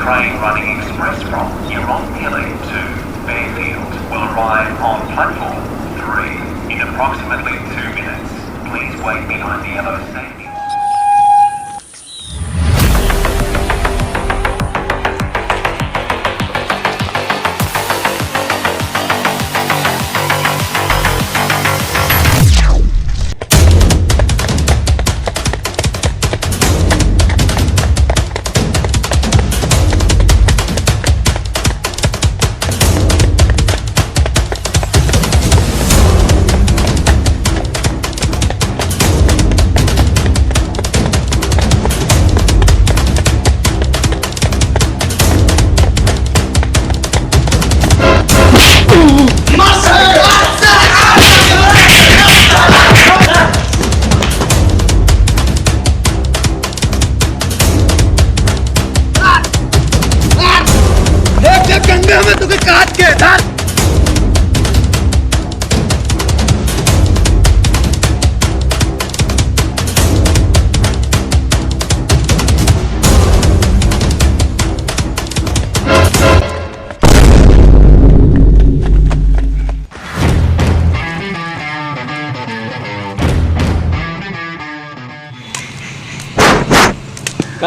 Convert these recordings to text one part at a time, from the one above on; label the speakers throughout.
Speaker 1: train running express from Yeronpilly to Fairfield will arrive on platform 3 in approximately 2 minutes. Please wait behind the yellow standing.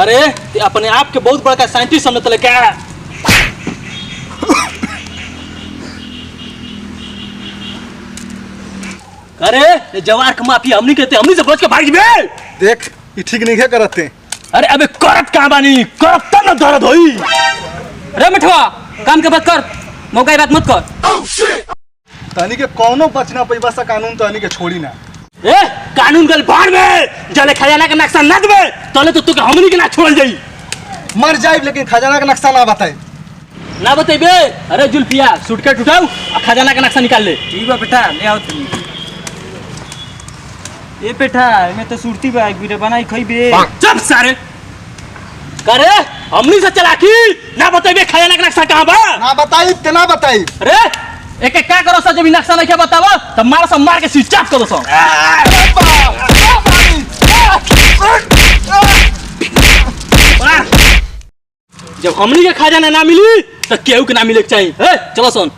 Speaker 2: अरे अपने आप के बहुत बड़ा scientist समझते क्या? अरे जवार का माफिया हमनी कहते हमनी से बच के भाग जबे।
Speaker 3: देख ये ठीक नहीं है करते।
Speaker 2: अरे अबे करत कहां बानी? करत त न दर्द होई। अरे मिठवा काम के बात कर, मौका की बात मत कर।
Speaker 3: तनी के कौनो बचना पैबा सा कानून तनी के छोड़ी ना।
Speaker 2: ए कानून गल बाढ़ में जले खजाना का नक्शा न देबे तले तो के हमनी के ना छोड़ जाई।
Speaker 3: मर जाई लेकिन खजाना का नक्शा ना बताई।
Speaker 2: ना बतेबे? अरे जुल्फिया सूटकेस उठाओ और खजाना का नक्शा निकाल ले।
Speaker 4: ठीक बा बेटा, ले आओ तुम। ए बेटा मैं तो सुरती बा वीडियो बनाई खइबे।
Speaker 2: चुप सारे। करे हमनी से चलाकी ना बतेबे खजाना का नक्शा कहां बा?
Speaker 3: ना बताई ते ना बताई।
Speaker 2: अरे एक एक क्या करो सा जब नक्शा नहीं बतावा तब मार सब मार के स्विच ऑफ करो सा। जब हमनी के खजाना ना मिली तो केहू के ना मिले के चाहिए। चलो सुन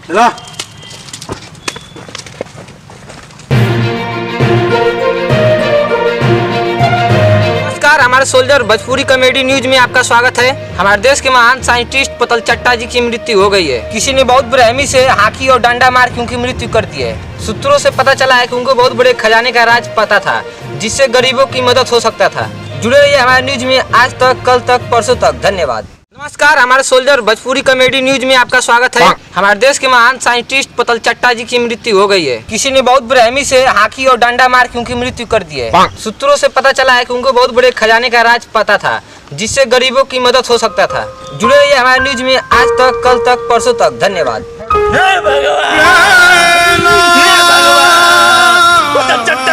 Speaker 4: हमारे सोल्जर भोजपुरी कॉमेडी न्यूज में आपका स्वागत है। हमारे देश के महान साइंटिस्ट पतल चट्टा जी की मृत्यु हो गई है। किसी ने बहुत बेरहमी से हाथी और डंडा मार के उनकी मृत्यु कर दी है। सूत्रों से पता चला है कि उनको बहुत बड़े खजाने का राज पता था जिससे गरीबों की मदद हो सकता था। जुड़े रहिए हमारे न्यूज में आज तक, कल तक, परसों तक। धन्यवाद। नमस्कार, हमारे सोल्जर भोजपुरी कॉमेडी न्यूज में आपका स्वागत है। हमारे देश के महान साइंटिस्ट पतल चट्टा जी की मृत्यु हो गई है। किसी ने बहुत बेरहमी से हाथी और डंडा मार के उनकी मृत्यु कर दी है। सूत्रों से पता चला है कि उनको बहुत बड़े खजाने का राज पता था जिससे गरीबों की मदद हो सकता था। जुड़े रहिए हमारे न्यूज में आज तक, कल तक, परसों तक। धन्यवाद।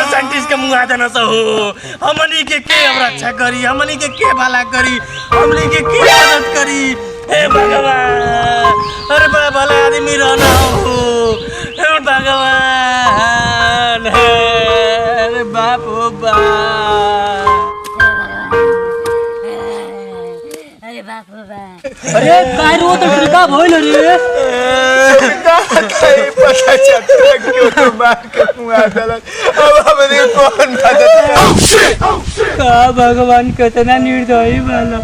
Speaker 2: साइंटिस्ट के मुंह देना सा हो हमनी के रक्षा करी, हमनी के भला करी, हमनी के मदद करी। हे भगवान, अरे बड़ा भला आदमी रहना हो। हे भगवान, अरे बाप हो बाप।
Speaker 5: अरे बाप हो बाप।
Speaker 2: अरे काय रो तो ठिका भइल रे।
Speaker 3: पता चलता क्यों तो मार के मुआ दलन। अब हमने कौन मदद
Speaker 4: का भगवान कितना निर्दयी वाला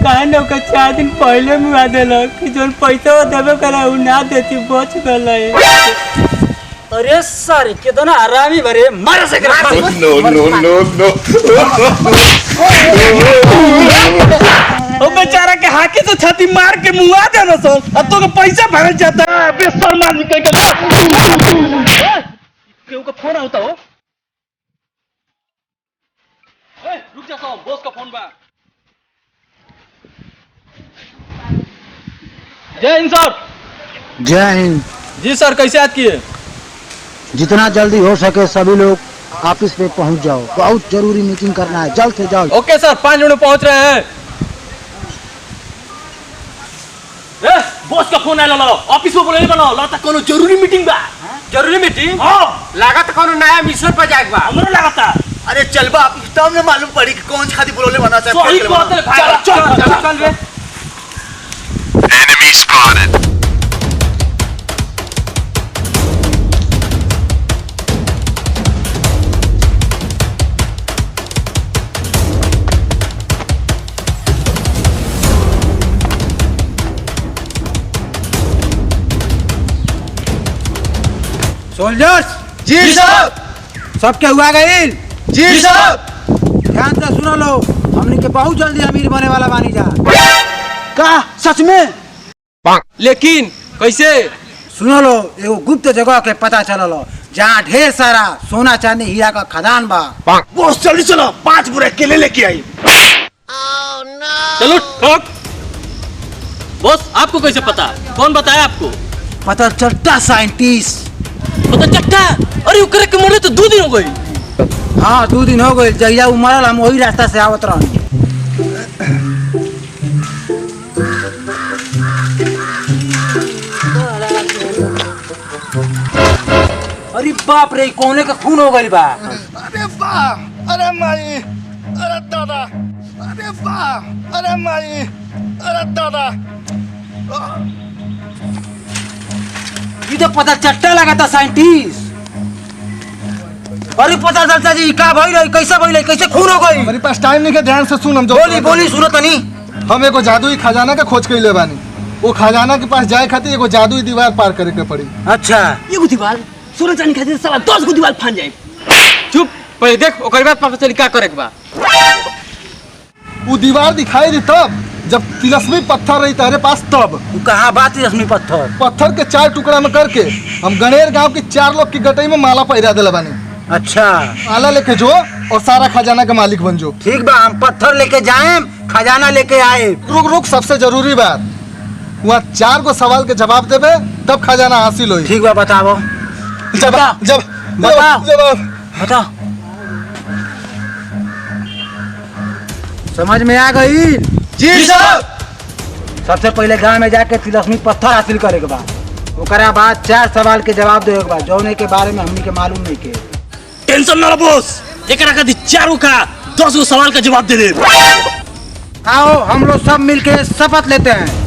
Speaker 4: काहे न का 4 दिन पहले मुआ देलक कि जोन पैसा देबे करा उ ना देती बच गले।
Speaker 2: अरे सारे कितना आरामी भरे मार से करा।
Speaker 3: नो
Speaker 2: ओ बेचारा के हाके से छाती मार के मुआ देना सो अब तो के पैसा भरल जाता है। बेशर्म आदमी के केहू का फोन आता हो। ए रुक जा साहब, बॉस का फोन बा। जय हिंद सर।
Speaker 6: जय हिंद।
Speaker 2: जी सर, कैसे याद किए?
Speaker 6: जितना जल्दी हो सके सभी लोग ऑफिस पे पहुंच जाओ, बहुत जरूरी मीटिंग करना है, जल्द से जल्द।
Speaker 2: ओके सर, 5 मिनट में पहुंच रहे हैं। बॉस का फोन आया लो, ऑफिस में बोले बनो लगता कोनो जरूरी मीटिंग बा।
Speaker 4: जरूरी मीटिंग?
Speaker 2: हां,
Speaker 4: लागत कोनो नया मिशन पर जाएक बा।
Speaker 2: हमरो लागता।
Speaker 3: अरे चल बा, तब ने मालूम पड़ी कि कौन खादी बोले बना चाहे।
Speaker 2: सही बात है भाई। चल बे।
Speaker 6: सोल्जर्स,
Speaker 3: जी साहब।
Speaker 6: सबके हुआ गई।
Speaker 3: जी साहब।
Speaker 6: ध्यान से सुनो लो, हमने के बहुत जल्दी अमीर बने वाला बानी जा। का सच में?
Speaker 4: लेकिन कैसे?
Speaker 6: सुनो लो, एगो गुप्त जगह के पता चलल जहाँ ढेर सारा सोना चांदी हीरा का खदान बा।
Speaker 2: बॉस जल्दी चलो, 5 बुरे केले लेके आई।
Speaker 7: चलो ठोक। बॉस आपको कैसे पता? कौन बताया आपको?
Speaker 6: पता चलता साइंटिस्ट।
Speaker 7: पता चट्टा? अरे वो करे के मरे तो 2 दिन हो गई।
Speaker 6: हाँ 2 दिन हो गए, जहिया वो मरल हम वही रास्ता से आवत रहनी। अरे बाप रे, कोने का खून हो गई बा।
Speaker 3: अरे बाप, अरे माई, अरे दादा, अरे बाप, अरे माई, अरे दादा।
Speaker 6: ये तो पता चट्टा लगा था साइंटिस्ट। अरे पता चलता जी का भइल, कैसे भइल, कैसे खून हो गई?
Speaker 3: हमारे पास टाइम नहीं के, ध्यान से सुन। हम जो
Speaker 6: बोली बोली सुनो तनी।
Speaker 3: हम एगो जादुई खजाना के खोज कइले बानी। वो खजाना के पास जाए खातिर एगो जादुई दीवार पार करे के पड़ी।
Speaker 6: अच्छा,
Speaker 7: ये दीवार सोना चांदी खातिर साला 10 गो दीवार फान जाए।
Speaker 4: चुप, पहले देख ओकर बाद पता चली का करे के बा।
Speaker 3: वो दीवार दिखाई दी तब जब तिलस्मी पत्थर रही तारे पास, तब
Speaker 6: वो कहाँ बात है असमी पत्थर?
Speaker 3: पत्थर के 4 टुकड़ा में करके हम गणेर गांव के 4 लोग की गटई में माला पहिरा दिला बानी।
Speaker 6: अच्छा,
Speaker 3: आला लेके जो और सारा खजाना का मालिक बन जो।
Speaker 6: ठीक बा, हम पत्थर लेके जाए, खजाना लेके आए।
Speaker 3: रुक रुक, सबसे जरूरी बात, वहाँ 4 गो सवाल के जवाब देवे तब खजाना हासिल होई।
Speaker 6: ठीक बा, बताओ।
Speaker 3: जवाब
Speaker 6: बताओ।
Speaker 3: जवाब
Speaker 6: बताओ। समझ में आ गई?
Speaker 3: जी साहब।
Speaker 6: सबसे पहले गांव में जाके तिलस्मी पत्थर हासिल करे के बाद ओकरा बाद 4 सवाल के जवाब देवे के बाद, जौने के बारे में हमनी के मालूम नहीं के।
Speaker 2: टेंशन ना लो बॉस, एकरा खातिर 4 का 10 गो सवाल का जवाब दे दे।
Speaker 6: आओ हम लोग सब मिलके शपथ लेते हैं।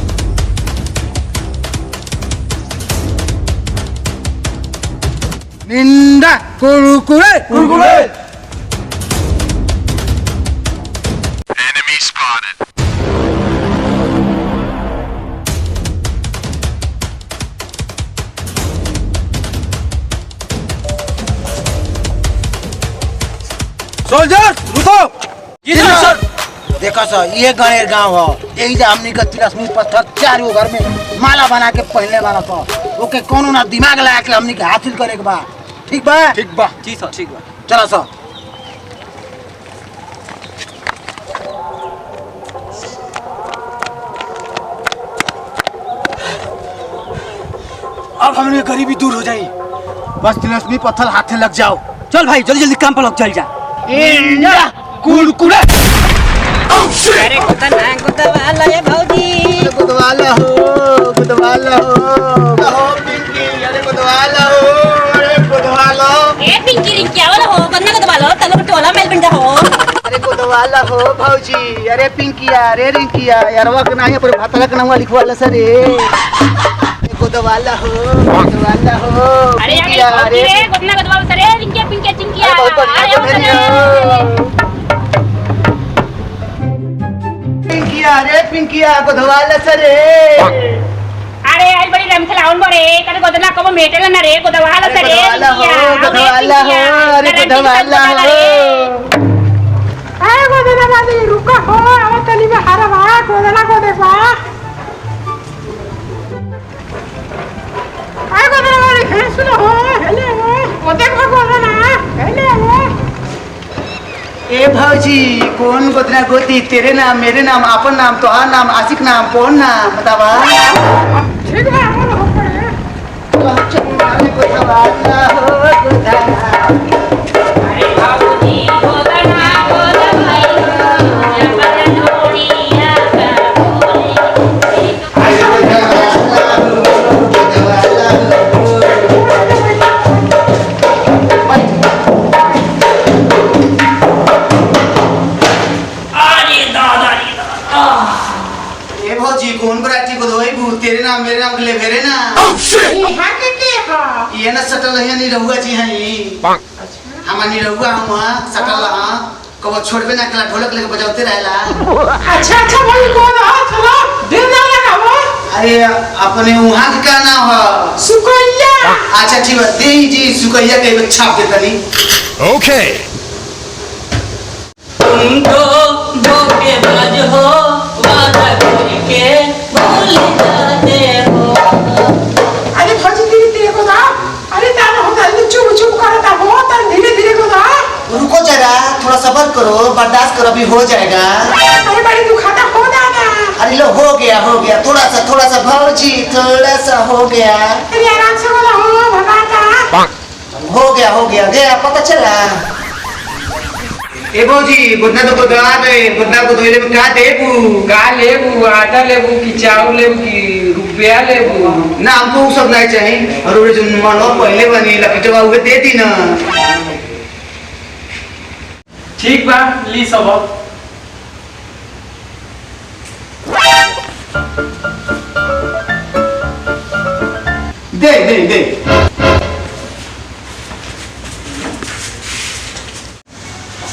Speaker 6: निंदा कुरकुरे कुरकुरे। सोल्जर रुको।
Speaker 7: जी सर।
Speaker 6: देखो सर, ये गणेर गांव है, यही से हमनी का तिलस्मी पत्थर 4 गो घर में माला बना के पहनले वाला था। ओके कोनो ना दिमाग लगा के हमनी के हासिल करे के बा। ठीक बा?
Speaker 3: ठीक बा।
Speaker 7: जी सर, ठीक बा।
Speaker 6: चलो सर।
Speaker 2: अब हमने गरीबी दूर हो जाई।
Speaker 6: बस तिलस्मी पत्थर हाथे लग जाओ।
Speaker 7: चल भाई, जल्दी जल्दी काम पर लग, चल जा।
Speaker 6: कुरकुरे।
Speaker 5: अरे कुतना कुतवाला ये भौजी।
Speaker 6: गुदवाला हो, गुदवाला हो। हो पिंकी, अरे गुदवाला हो, अरे गुदवाला हो।
Speaker 5: ए पिंकी रिंकी आवला हो, कन्ना कुतवाला तलो टोला मेल बिंदा हो।
Speaker 6: अरे गुदवाला हो भौजी, अरे पिंकिया, अरे रिंकिया, यारवा के नाही पर भातला के नाम लिखवाला सरे। गुदवाला हो, गुदवाला हो।
Speaker 5: अरे
Speaker 6: पिंकिया,
Speaker 5: अरे रे कन्ना कुतवाला सरे रिंकी पिंकी चिंकिया।
Speaker 6: पिंकिया, अरे पिंकिया, गुदवाला सरे।
Speaker 5: अरे आज बड़ी रम खलाउन बरे कने गोदना कबो मेटेला ना रे गोदवाला सरे
Speaker 6: गुदवाला हो, गुदवाला हो, अरे गुदवाला हो।
Speaker 8: अरे गोदना दादी रुका हो, आवा तली में हारा बा, गोदना को देखवा। अरे गोदना वाली खेल सुनो हो, हेले हो, ओ देखो गोदना, हेले हो।
Speaker 6: ए भौजी, कौन गोदना गोदी? तेरे नाम, मेरे नाम, आपन नाम, तोहार नाम, आशिक नाम, कौन नाम बतावा?
Speaker 8: ठीक बा, हम हो पड़े।
Speaker 6: गुदवाला हो, गुदवाला।
Speaker 5: अरे बाबूजी गोदना गोदवाई या बदन ओड़िया का
Speaker 6: ए भौजी, कौन बराती गोदवाई बू? तेरे
Speaker 8: यहाँ के हा
Speaker 6: ये ना सटल है नहीं रहुआ जी हैं हमारी रहुआ हम सटल हां कब छोड़बे ना कला ढोलक लेके बजाते रहेला।
Speaker 8: अच्छा अच्छा भाई कौन है चलो दिल ना लगाओ।
Speaker 6: अरे अपने वहां के का नाम है
Speaker 8: सुकैया।
Speaker 6: अच्छा ठीक है दे जी सुकैया के एक छाप दे तनी।
Speaker 3: ओके
Speaker 2: तुम तो धोखेबाज हो वादा करके भूल जाते हो।
Speaker 8: अरे भौजी धीरे धीरे को ना अरे ताना होता है चुप चुप करता हो तान धीरे धीरे को ना।
Speaker 6: रुको जरा थोड़ा सब्र करो बर्दाश्त करो अभी हो जाएगा।
Speaker 8: अरे बड़ी दुखाता हो दादा।
Speaker 6: अरे लो हो गया थोड़ा सा भौजी थोड़ा सा हो गया।
Speaker 8: अरे आराम से बोला हो भगाता।
Speaker 6: हो गया पता चला। ए भौजी गुदना तो गुदवा दे गुदना को धोइले में का देबू
Speaker 4: का लेबू आटा लेबू कि चावल लेबू कि रुपया लेबू।
Speaker 6: ना हमको वो सब नहीं चाहिए और वो जो मानो पहले बनी लकटवा उगे दे दी ना।
Speaker 4: ठीक बा ली सब
Speaker 6: दे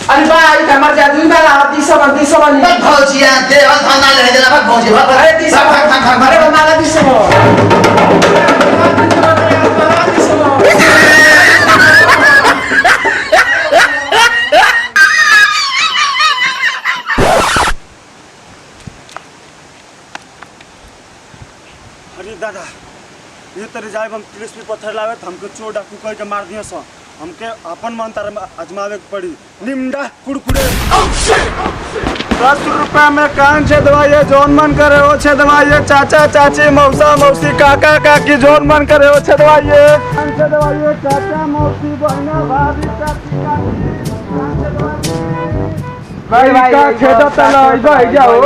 Speaker 4: अरे भाई हमार जादू वाला दी सब
Speaker 6: भाग भौजिया दे और खाना ले देना भाग भौजी भाग
Speaker 4: अरे दी सब
Speaker 6: भाग
Speaker 4: अरे बनाला दी सब
Speaker 3: अरे दादा ये तेरे जाए हम पुलिस भी पत्थर लावे हमके चोर डाकू कह के मार दिए सो हमके अपन मन तार आजमावे के पड़ी निमडा कुड़कुड़े। 10 रुपया में कान छे दवाइए जोन मन करे वो छे दवाइए चाचा चाची मौसा मौसी काका काकी जोन मन करे वो छे दवाइए कान छे दवाइए चाचा मौसी बहना भाभी चाची काकी भाई का खेदा तला भाई जाओ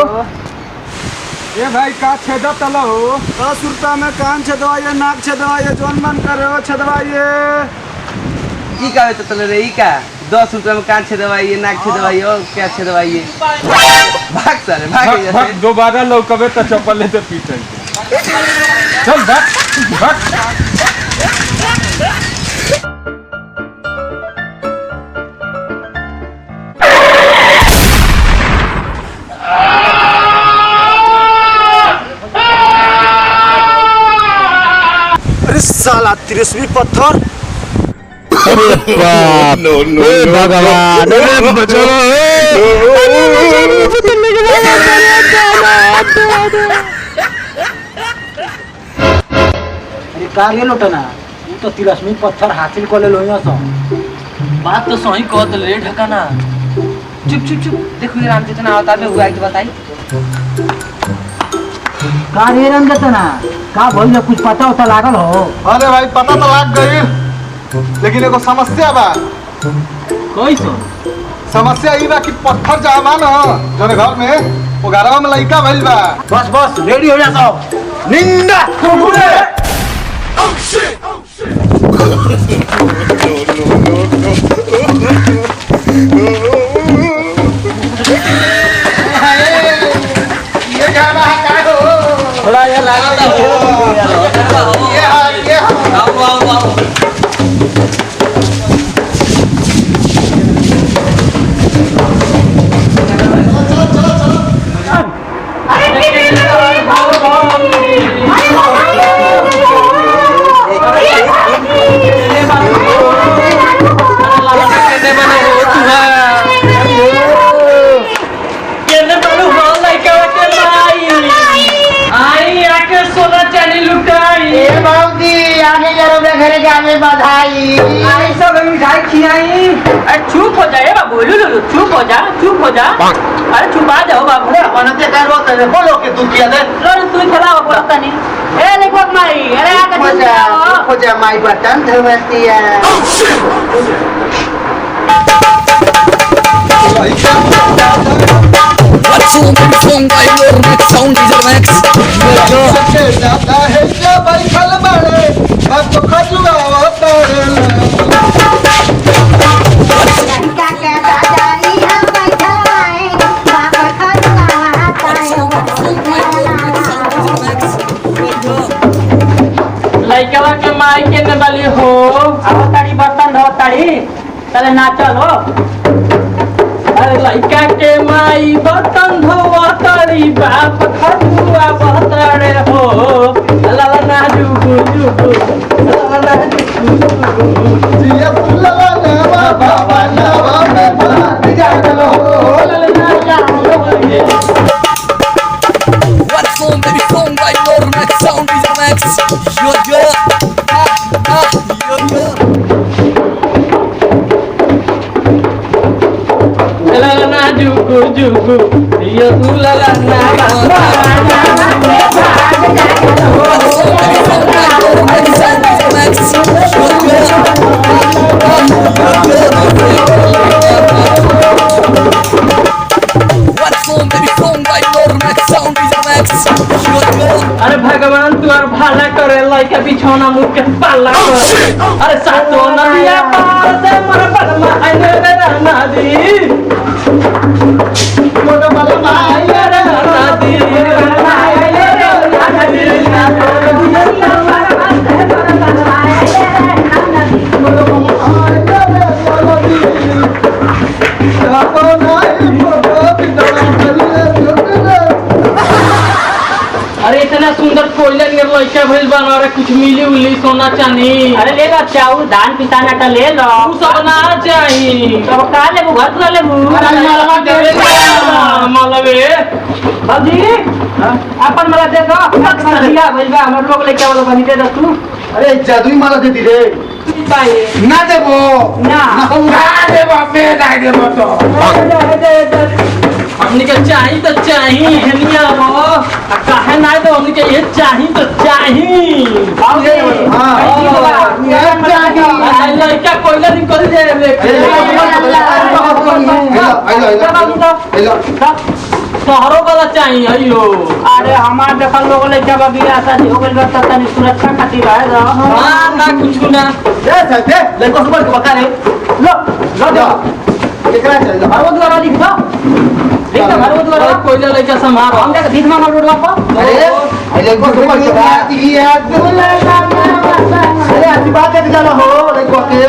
Speaker 3: ये भाई का छेदा तला हो 10 रुपया में कान छे दवाइए नाक छे दवाइए जोन मन करे वो छे दवाइए।
Speaker 4: ई का तो तले रे ई का 10 रुपया में कान छे दवाइए नाक छे दवाइए और क्या छे दवाइए। भाग सारे भाग
Speaker 3: दोबारा लौकबे तो चप्पल लेते पीटे चल भाग अरे साला 30वीं पत्थर। नो भगवान
Speaker 6: अरे कार्य लोटना तू तो 30वीं पत्थर हासिल कर ले लोइया सो।
Speaker 2: बात तो सही कहत ले ढकाना।
Speaker 4: चुप देखो ये राम जितना आता है हुआ तो बताई।
Speaker 6: कार्य रंग जना का भइल कुछ पता होता लागल हो।
Speaker 3: अरे भाई पता तो लाग गई लेकिन एगो समस्या बा।
Speaker 2: कैसे
Speaker 3: समस्या ई बा कि पत्थर जमा न जोने घर में वो घरवा में लइका भइल बा।
Speaker 6: बस रेडी हो जा सब निंदा कुड़कुड़े।
Speaker 3: ये गाना का हो
Speaker 2: थोड़ा ये लागता हो
Speaker 3: ये
Speaker 2: आओ
Speaker 6: बधाई
Speaker 4: आई सब मिठाई खिलाई।
Speaker 5: अरे चुप हो जाए बाबू चुप हो जा अरे छुपा जाओ बाबू
Speaker 6: बनते करो तो बोलो कि तू किया दे
Speaker 5: लो तू चला बोला तनी ए देखो माई अरे आके
Speaker 6: हो जा माई बटन धरती है।
Speaker 9: What's on the phone by your next sound is your next.
Speaker 3: जाता है क्या भाई खल बड़े अब तो खजुआ होता
Speaker 5: आवताड़ी बर्तन धोताड़ी चले ना चलो।
Speaker 2: अरे लइका के माई बर्तन धोवताड़ी बाप खजुआ बहताड़े हो लाला ना जुगु जुगु लाला ना जुगु जुगु
Speaker 6: ये फुलवा नवा बाबा नवा में भाग जागलो
Speaker 2: लाला ना जाओ
Speaker 9: One phone, baby phone, right over next sound is Max. Yo, yo.
Speaker 2: लाला ना जुगु जुगु यो लाला ना
Speaker 9: One phone, baby phone, right over next sound is Max. One phone, baby phone, right over next sound is Max.
Speaker 2: अरे भगवान तुआर भाला करे लइका बिछौना मुख के पाला करे अरे सातो नदिया पार से मर बलमा आइले रे नदी मोर बलमा आइले रे नदी बलमा आइले रे नदी सातो नदिया पार से मर बलमा आइले रे नदी मोर बलमा आइले रे नदी सातो नाई मोर बिना चले अरे इतना सुंदर कोयला नियर लइका भइल बना रे कुछ मिली उली सोना चांदी
Speaker 5: अरे ले लो चाउर धान पिसाना का ले लो।
Speaker 2: तू सब ना चाही
Speaker 5: सब का लेबू घर तुला लेबू
Speaker 2: मलवा देवे मलवे
Speaker 5: बाबूजी अपन मला दे दो दिया भइल बा हमर लोग लेके आवलो बनी दे दो तू।
Speaker 6: अरे जादुई माला दे दी रे
Speaker 5: पाए
Speaker 6: ना देबो
Speaker 5: ना
Speaker 6: ना देबो बे ना देबो तो
Speaker 2: हमनी के चाही तो चाही हनिया वो काहे ना तो हमनी के ये चाही तो चाही
Speaker 6: हां
Speaker 2: लइका कोयला निकल जाए लेके शहरों वाला चाहिए अयो
Speaker 5: अरे हमार देखल लोग लेके बा बियाह शादी हो गइल बा त तनी सुरक्षा खातिर है
Speaker 2: ना कुछ ना
Speaker 6: दे लइका सुपर के बता रे लो जा केकरा चल
Speaker 5: भरवत वाला लिख दो लिख दो भरवत वाला
Speaker 2: कोयला लइका संभाल
Speaker 5: हम देख भीख मांगल रोडवा पर
Speaker 6: अरे लइका सुपर के बात ही है अरे अच्छी बात है चलो हो लइका के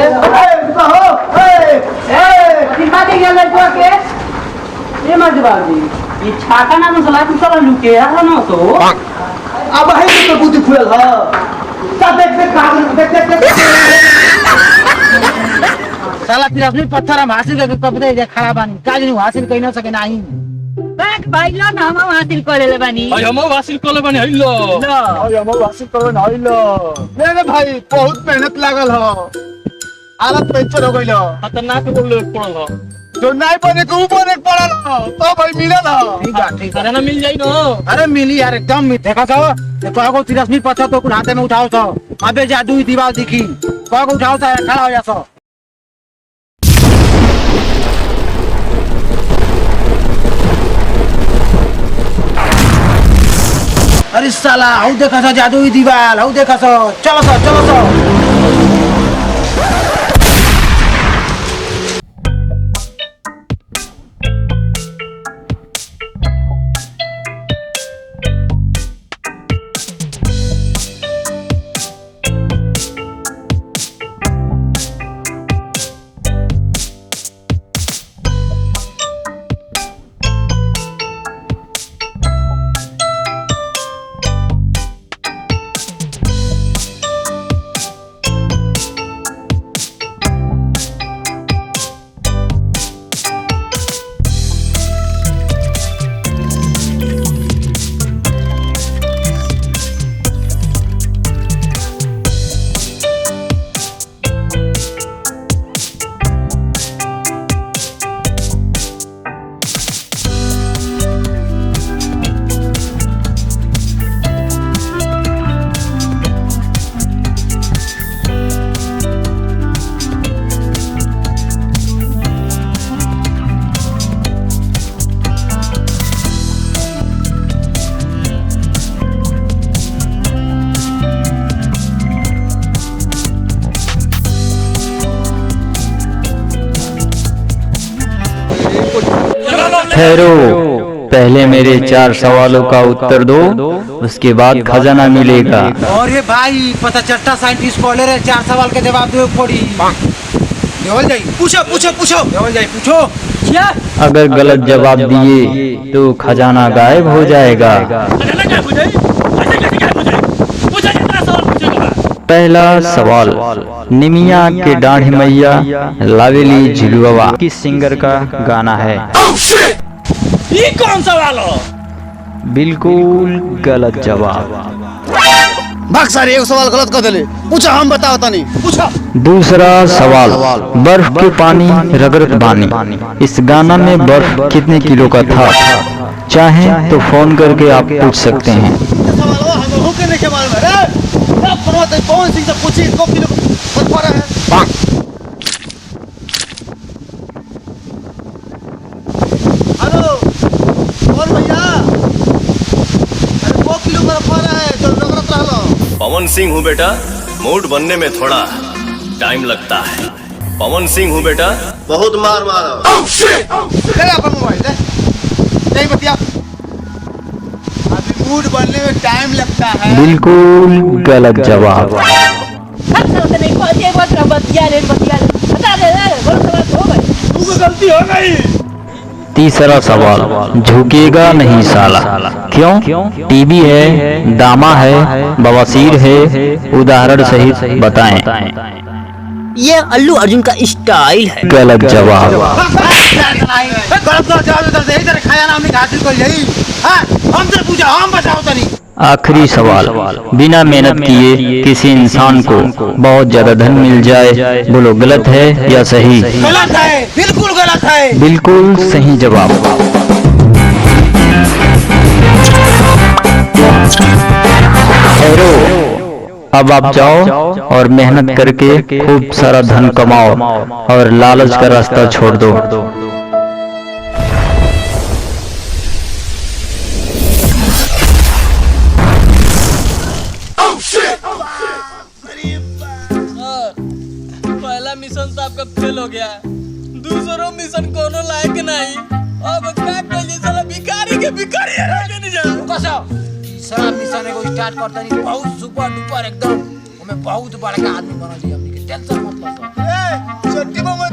Speaker 6: हो
Speaker 5: किन बात है लड़का के ये मत बाबूजी ये छाका ना मसला कुछ चला लुके है ना तो
Speaker 6: अब है तो बुद्धि खुलल ह सब देख
Speaker 4: साला तिरस्मी पत्थर हम हासिल करके कब दे खड़ा बानी काज नहीं हासिल कहीं ना सके नहीं
Speaker 5: बैठ भाई लो ना हम हासिल कर ले बानी
Speaker 2: भाई हम वासिल कोले बने हइलो
Speaker 6: और हम वासिल करन हइलो रे भाई बहुत मेहनत लागल ह हालत पंचर हो गइल
Speaker 2: खतरनाक लोग पड़ल हो
Speaker 6: जो नहीं बने के ऊपर एक पड़ल ह तो भाई मिलल ह
Speaker 4: ठीक है
Speaker 2: अरे ना मिल जाई न
Speaker 4: अरे मिली यार एकदम देखा था देखो को तिरस्मी पत्थर तो कुल हाथे में उठाओ तो अबे जादुई दीवार दिखी को उठाओ था खड़ा हो जा सो अरे साला हऊ देखा था जादुई दीवार हऊ देखा सो चलो सो
Speaker 10: ठहरो पहले मेरे 4 सवालों का उत्तर दो, उसके बाद खजाना मिलेगा।
Speaker 6: और ये भाई पता चट्टा साइंटिस्ट बोले रहे 4 सवाल के जवाब दो पड़ी। देवल जाई पूछो देवल जाई पूछो।
Speaker 10: अगर गलत जवाब दिए तो खजाना गायब हो जाएगा। पहला सवाल, निमिया के डाढ़ी मैया लावेली झिलुआ किस सिंगर का गाना है?
Speaker 2: ये कौन सवाल हो?
Speaker 10: बिल्कुल गलत जवाब।
Speaker 6: सर एक सवाल गलत कर दिले, पूछा हम बताओ तनी पूछा।
Speaker 10: दूसरा सवाल, बर्फ के पानी रगरत बानी, इस गाना में बर्फ कितने किलो का था? चाहें तो फोन करके आप पूछ सकते हैं।
Speaker 6: कौन सिंह से पूछी इसको किलो बर्फ रहा है? हेलो कौन भैया? अरे 2 किलो बर्फ रहा है जो रगरत रहा।
Speaker 11: पवन सिंह हूँ बेटा, मूड बनने में थोड़ा टाइम लगता है। पवन सिंह हूँ बेटा, बहुत मार मारो।
Speaker 6: ले अपन मोबाइल नहीं बतिया, अभी मूड बनने में टाइम लगता है।
Speaker 10: बिल्कुल गलत जवाब।
Speaker 2: गलती हो गई।
Speaker 10: तीसरा सवाल, झुकेगा नहीं साला, क्यों? टीबी है, दामा है, बवासीर है, उदाहरण सहित बताएं।
Speaker 5: ये अल्लू अर्जुन का स्टाइल है।
Speaker 10: गलत जवाब।
Speaker 6: हमसे पूछा हम बताओ तनी।
Speaker 10: आखिरी सवाल, बिना मेहनत किए किसी इंसान को बहुत ज्यादा धन मिल जाए, बोलो गलत है या सही?
Speaker 6: गलत है, बिल्कुल गलत है।
Speaker 10: बिल्कुल सही जवाब। हेरो, अब आप जाओ और मेहनत करके खूब सारा धन कमाओ और लालच का रास्ता छोड़ दो।
Speaker 2: पहला मिशन तो आपका फेल हो गया, दूसरा मिशन कोनो लायक नहीं। अब क्या करिए, साला भिखारी के भिखारी है नहीं जा।
Speaker 6: कसो सारा मिशन एगो स्टार्ट करता नहीं, बहुत सुपर डुपर एकदम हमें बहुत बड़का आदमी बना दिया। हमनी के टेंशन मत लो। ए छोटी बम